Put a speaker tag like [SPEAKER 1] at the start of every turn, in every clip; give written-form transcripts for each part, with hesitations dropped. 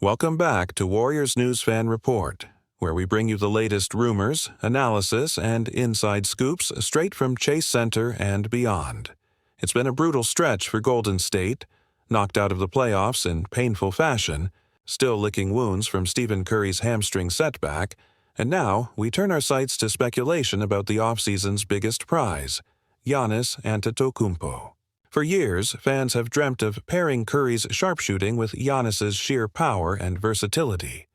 [SPEAKER 1] Welcome back to Warriors News Fan Report, where we bring you the latest rumors, analysis, and inside scoops straight from Chase Center and beyond. It's been a brutal stretch for Golden State, knocked out of the playoffs in painful fashion, still licking wounds from Stephen Curry's hamstring setback, and now we turn our sights to speculation about the offseason's biggest prize, Giannis Antetokounmpo. For years, fans have dreamt of pairing Curry's sharpshooting with Giannis's sheer power and versatility.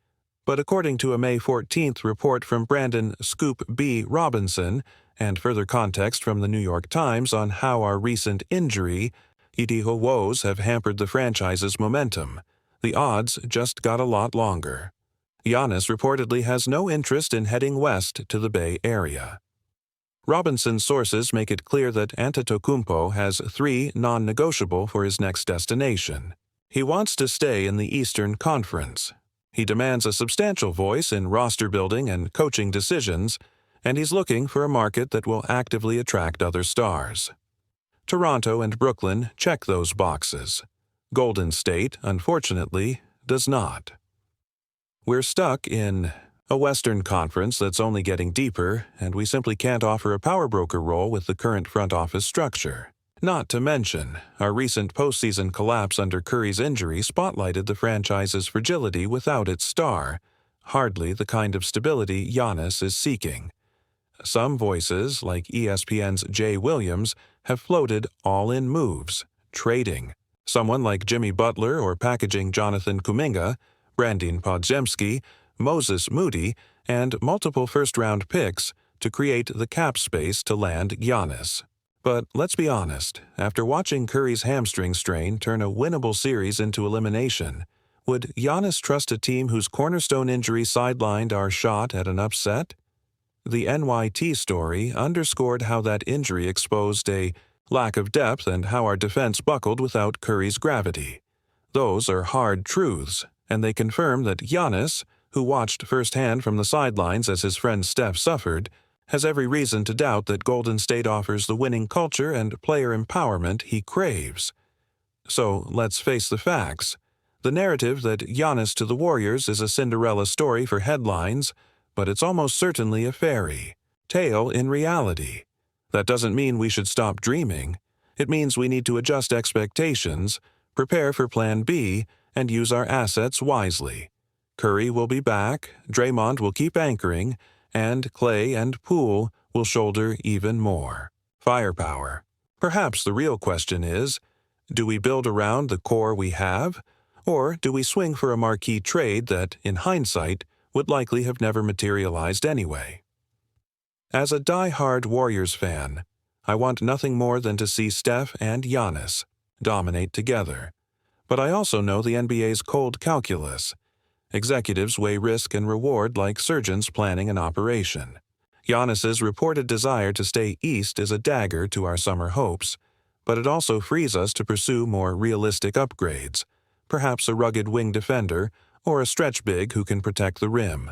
[SPEAKER 1] But according to a May 14th report from Brandon Scoop B. Robinson, and further context from the New York Times on how our recent injury woes have hampered the franchise's momentum, the odds just got a lot longer. Giannis reportedly has no interest in heading west to the Bay Area. Robinson's sources make it clear that Antetokounmpo has three non-negotiable for his next destination. He wants to stay in the Eastern Conference. He demands a substantial voice in roster building and coaching decisions, and he's looking for a market that will actively attract other stars. Toronto and Brooklyn check those boxes. Golden State, unfortunately, does not. We're stuck in a Western Conference that's only getting deeper, and we simply can't offer a power broker role with the current front office structure. Not to mention, our recent postseason collapse under Curry's injury spotlighted the franchise's fragility without its star, hardly the kind of stability Giannis is seeking. Some voices, like ESPN's Jay Williams, have floated all-in moves, trading someone like Jimmy Butler or packaging Jonathan Kuminga, Brandin Podziemski, Moses Moody, and multiple first-round picks to create the cap space to land Giannis. But let's be honest, after watching Curry's hamstring strain turn a winnable series into elimination, would Giannis trust a team whose cornerstone injury sidelined our shot at an upset? The NYT story underscored how that injury exposed a lack of depth and how our defense buckled without Curry's gravity. Those are hard truths, and they confirm that Giannis, who watched firsthand from the sidelines as his friend Steph suffered, has every reason to doubt that Golden State offers the winning culture and player empowerment he craves. So let's face the facts. The narrative that Giannis to the Warriors is a Cinderella story for headlines, but it's almost certainly a fairy tale in reality. That doesn't mean we should stop dreaming. It means we need to adjust expectations, prepare for Plan B, and use our assets wisely. Curry will be back, Draymond will keep anchoring, and Clay and Poole will shoulder even more firepower. Perhaps the real question is, do we build around the core we have, or do we swing for a marquee trade that, in hindsight, would likely have never materialized anyway? As a die-hard Warriors fan, I want nothing more than to see Steph and Giannis dominate together. But I also know the NBA's cold calculus. Executives weigh risk and reward like surgeons planning an operation. Giannis's reported desire to stay east is a dagger to our summer hopes, but it also frees us to pursue more realistic upgrades, perhaps a rugged wing defender or a stretch big who can protect the rim.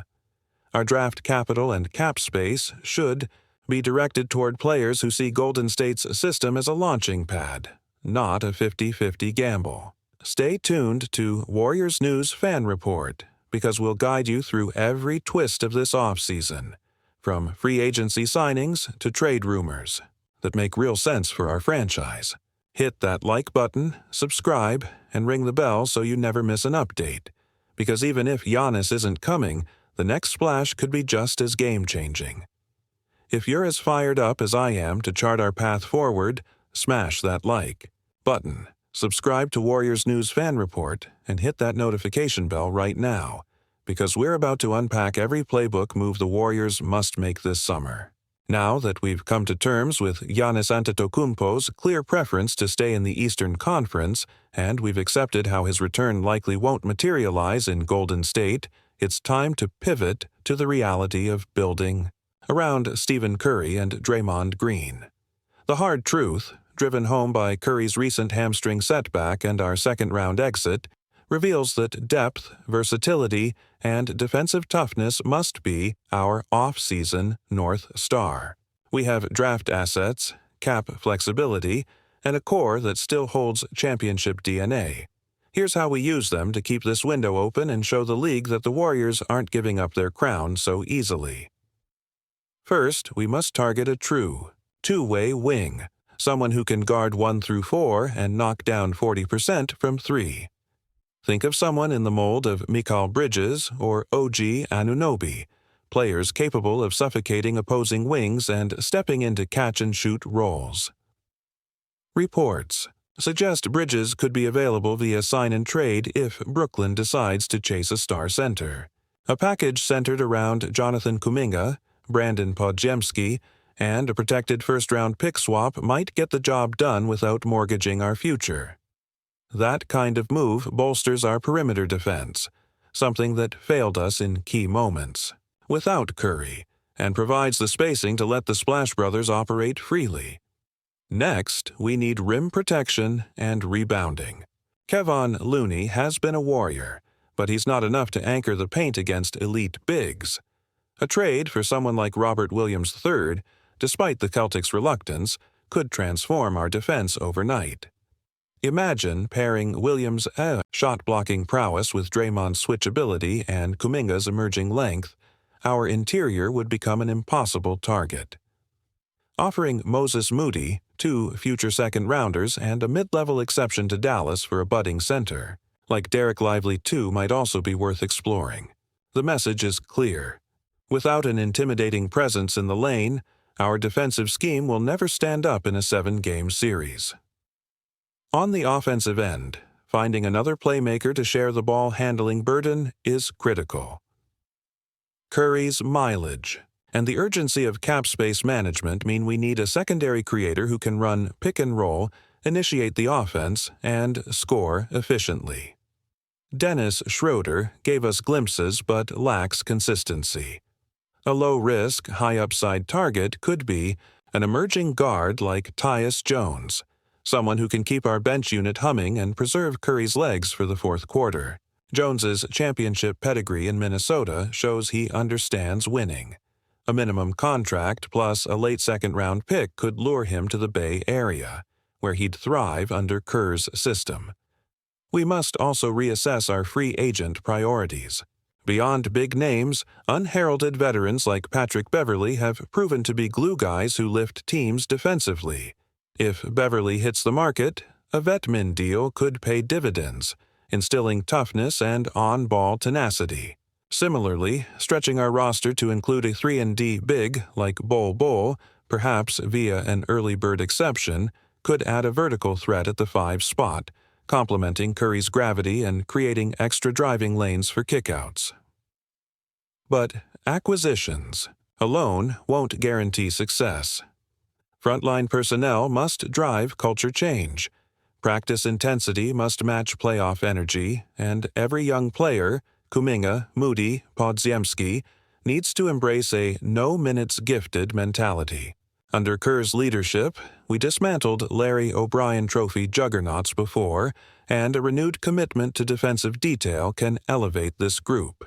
[SPEAKER 1] Our draft capital and cap space should be directed toward players who see Golden State's system as a launching pad, not a 50-50 gamble. Stay tuned to Warriors News Fan Report, because we'll guide you through every twist of this offseason, from free agency signings to trade rumors that make real sense for our franchise. Hit that like button, subscribe, and ring the bell so you never miss an update, because even if Giannis isn't coming, the next splash could be just as game-changing. If you're as fired up as I am to chart our path forward, smash that like button. Subscribe to Warriors News Fan Report and hit that notification bell right now, because we're about to unpack every playbook move the Warriors must make this summer. Now that we've come to terms with Giannis Antetokounmpo's clear preference to stay in the Eastern Conference, and we've accepted how his return likely won't materialize in Golden State, it's time to pivot to the reality of building around Stephen Curry and Draymond Green. The hard truth, driven home by Curry's recent hamstring setback and our second-round exit, reveals that depth, versatility, and defensive toughness must be our off-season North Star. We have draft assets, cap flexibility, and a core that still holds championship DNA. Here's how we use them to keep this window open and show the league that the Warriors aren't giving up their crown so easily. First, we must target a true, two-way wing, someone who can guard 1 through 4 and knock down 40% from 3. Think of someone in the mold of Mikal Bridges or OG Anunoby, players capable of suffocating opposing wings and stepping into catch-and-shoot roles. Reports suggest Bridges could be available via sign-and-trade if Brooklyn decides to chase a star center. A package centered around Jonathan Kuminga, Brandon Podziemski, and a protected first-round pick swap might get the job done without mortgaging our future. That kind of move bolsters our perimeter defense, something that failed us in key moments, without Curry, and provides the spacing to let the Splash Brothers operate freely. Next, we need rim protection and rebounding. Kevon Looney has been a warrior, but he's not enough to anchor the paint against elite bigs. A trade for someone like Robert Williams III, despite the Celtics' reluctance, could transform our defense overnight. Imagine pairing Williams' shot-blocking prowess with Draymond's switchability and Kuminga's emerging length. Our interior would become an impossible target. Offering Moses Moody, 2 future second-rounders, and a mid-level exception to Dallas for a budding center, like Derek Lively II, might also be worth exploring. The message is clear. Without an intimidating presence in the lane, our defensive scheme will never stand up in a 7-game series. On the offensive end, finding another playmaker to share the ball-handling burden is critical. Curry's mileage and the urgency of cap space management mean we need a secondary creator who can run pick and roll, initiate the offense, and score efficiently. Dennis Schroeder gave us glimpses but lacks consistency. A low-risk, high-upside target could be an emerging guard like Tyus Jones, someone who can keep our bench unit humming and preserve Curry's legs for the fourth quarter. Jones's championship pedigree in Minnesota shows he understands winning. A minimum contract plus a late second-round pick could lure him to the Bay Area, where he'd thrive under Kerr's system. We must also reassess our free agent priorities. Beyond big names, unheralded veterans like Patrick Beverley have proven to be glue guys who lift teams defensively. If Beverley hits the market, a Vetmin deal could pay dividends, instilling toughness and on-ball tenacity. Similarly, stretching our roster to include a 3-and-D big like Bol, perhaps via an early bird exception, could add a vertical threat at the 5 spot, complementing Curry's gravity and creating extra driving lanes for kickouts. But acquisitions alone won't guarantee success. Frontline personnel must drive culture change. Practice intensity must match playoff energy, and every young player, Kuminga, Moody, Podziemski, needs to embrace a no-minutes-gifted mentality. Under Kerr's leadership, we dismantled Larry O'Brien Trophy juggernauts before, and a renewed commitment to defensive detail can elevate this group.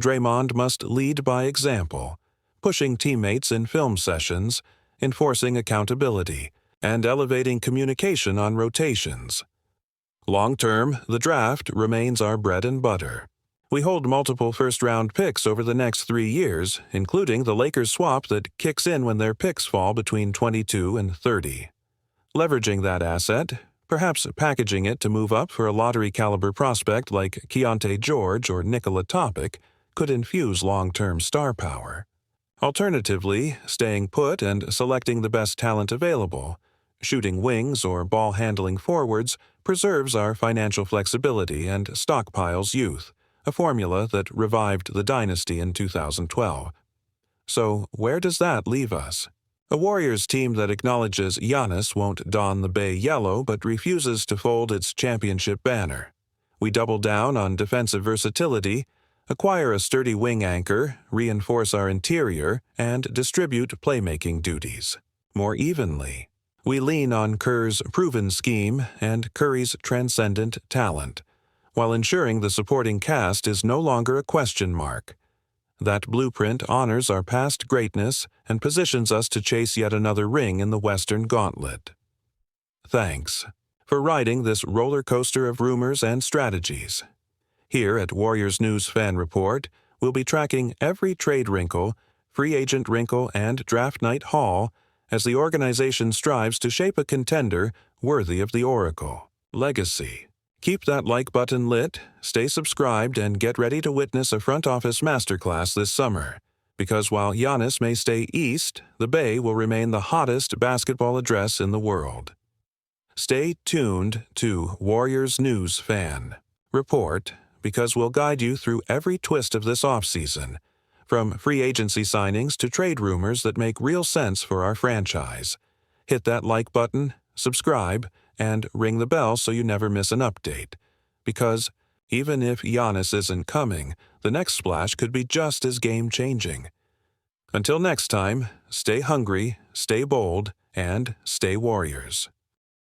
[SPEAKER 1] Draymond must lead by example, pushing teammates in film sessions, enforcing accountability, and elevating communication on rotations. Long-term, the draft remains our bread and butter. We hold multiple first-round picks over the next 3 years, including the Lakers swap that kicks in when their picks fall between 22 and 30. Leveraging that asset, perhaps packaging it to move up for a lottery-caliber prospect like Keontae George or Nikola Topic, could infuse long-term star power. Alternatively, staying put and selecting the best talent available, shooting wings or ball-handling forwards, preserves our financial flexibility and stockpiles youth, a formula that revived the dynasty in 2012. So, where does that leave us? A Warriors team that acknowledges Giannis won't don the Bay yellow but refuses to fold its championship banner. We double down on defensive versatility, acquire a sturdy wing anchor, reinforce our interior, and distribute playmaking duties more evenly. We lean on Kerr's proven scheme and Curry's transcendent talent, while ensuring the supporting cast is no longer a question mark. That blueprint honors our past greatness and positions us to chase yet another ring in the Western Gauntlet. Thanks for riding this roller coaster of rumors and strategies. Here at Warriors News Fan Report, we'll be tracking every trade wrinkle, free agent wrinkle, and draft night haul as the organization strives to shape a contender worthy of the Oracle. Legacy. Keep that like button lit, stay subscribed, and get ready to witness a front office masterclass this summer. Because while Giannis may stay east, the Bay will remain the hottest basketball address in the world. Stay tuned to Warriors News Fan Report, because we'll guide you through every twist of this offseason, from free agency signings to trade rumors that make real sense for our franchise. Hit that like button, subscribe, and ring the bell so you never miss an update. Because even if Giannis isn't coming, the next splash could be just as game-changing. Until next time, stay hungry, stay bold, and stay Warriors.